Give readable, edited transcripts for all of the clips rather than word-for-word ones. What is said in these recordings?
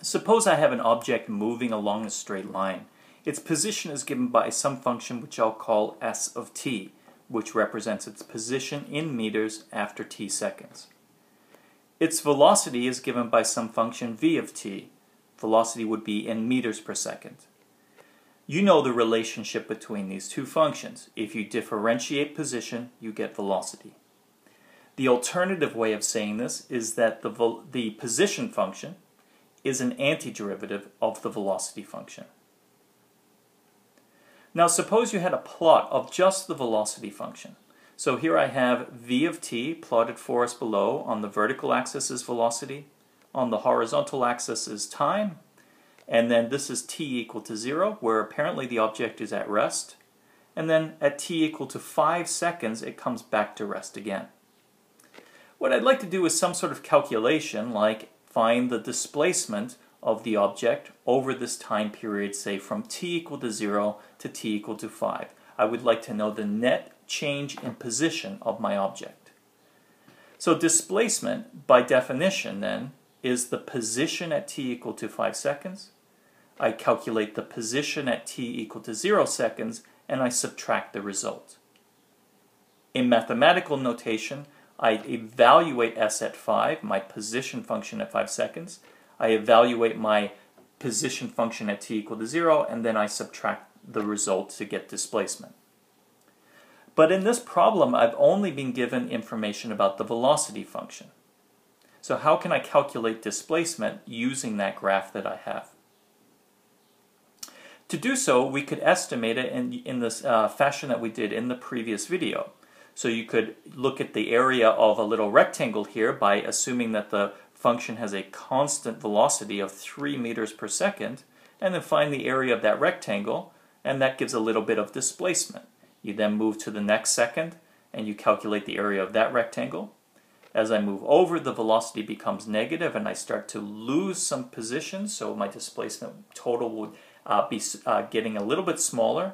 Suppose I have an object moving along a straight line. Its position is given by some function which I'll call s of t, which represents its position in meters after t seconds. Its velocity is given by some function v of t. Velocity would be in meters per second. You know the relationship between these two functions. If you differentiate position, you get velocity. The alternative way of saying this is that the position function is an antiderivative of the velocity function. Now suppose you had a plot of just the velocity function. So here I have v of t plotted for us below. On the vertical axis is velocity, on the horizontal axis is time, and then this is t equal to 0, where apparently the object is at rest, and then at t equal to 5 seconds it comes back to rest again. What I'd like to do is some sort of calculation, like find the displacement of the object over this time period, say from t equal to 0 to t equal to 5. I would like to know the net change in position of my object. So displacement, by definition then, is the position at t equal to 5 seconds. I calculate the position at t equal to 0 seconds, and I subtract the result. In mathematical notation, I evaluate s at 5, my position function at 5 seconds. I evaluate my position function at t equal to 0, and then I subtract the result to get displacement. But in this problem, I've only been given information about the velocity function. So how can I calculate displacement using that graph that I have? To do so, we could estimate it in this fashion that we did in the previous video. So you could look at the area of a little rectangle here by assuming that the function has a constant velocity of 3 meters per second, and then find the area of that rectangle, and that gives a little bit of displacement. You then move to the next second, and you calculate the area of that rectangle. As I move over, the velocity becomes negative, and I start to lose some position, so my displacement total would be getting a little bit smaller.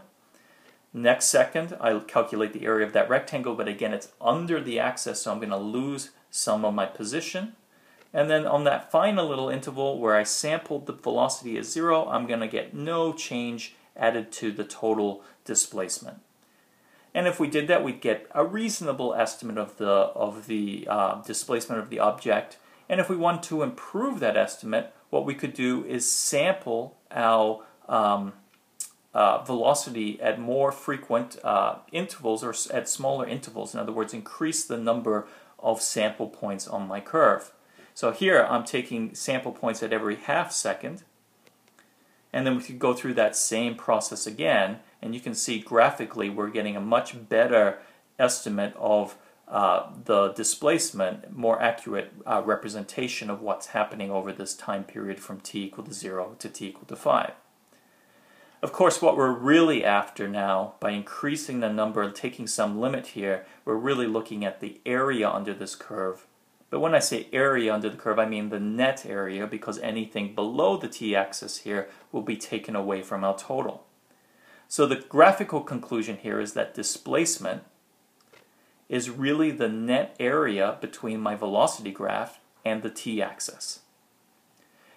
Next second, I calculate the area of that rectangle, but again, it's under the axis, so I'm going to lose some of my position. And then on that final little interval where I sampled the velocity as 0, I'm going to get no change added to the total displacement. And if we did that, we'd get a reasonable estimate of the displacement of the object. And if we want to improve that estimate, what we could do is sample our velocity at more frequent intervals, or at smaller intervals. In other words, increase the number of sample points on my curve. So here I'm taking sample points at every half second, and then we could go through that same process again, and you can see graphically we're getting a much better estimate of the displacement, more accurate representation of what's happening over this time period from t equal to 0 to t equal to 5. Of course, what we're really after now, by increasing the number and taking some limit here, we're really looking at the area under this curve. But when I say area under the curve, I mean the net area, because anything below the t-axis here will be taken away from our total. So the graphical conclusion here is that displacement is really the net area between my velocity graph and the t-axis.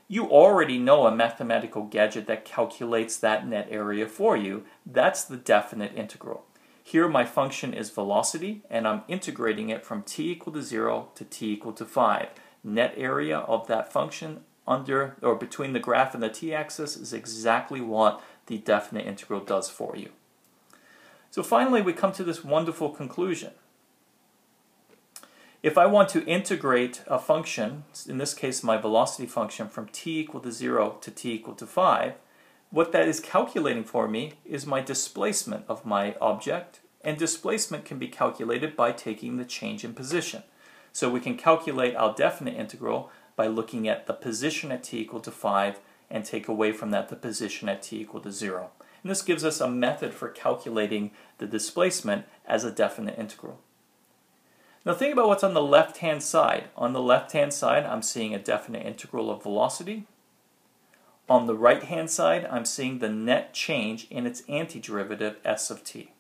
You already know a mathematical gadget that calculates that net area for you. That's the definite integral. Here my function is velocity, and I'm integrating it from t equal to 0 to t equal to 5. Net area of that function under or between the graph and the t-axis is exactly what the definite integral does for you. So finally we come to this wonderful conclusion. If I want to integrate a function, in this case my velocity function, from t equal to 0 to t equal to 5, what that is calculating for me is my displacement of my object, and displacement can be calculated by taking the change in position. So we can calculate our definite integral by looking at the position at t equal to 5 and take away from that the position at t equal to 0. And this gives us a method for calculating the displacement as a definite integral. Now think about what's on the left-hand side. On the left-hand side, I'm seeing a definite integral of velocity. On the right-hand side, I'm seeing the net change in its antiderivative s of t.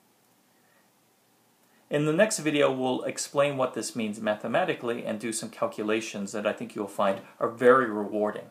In the next video, we'll explain what this means mathematically and do some calculations that I think you'll find are very rewarding.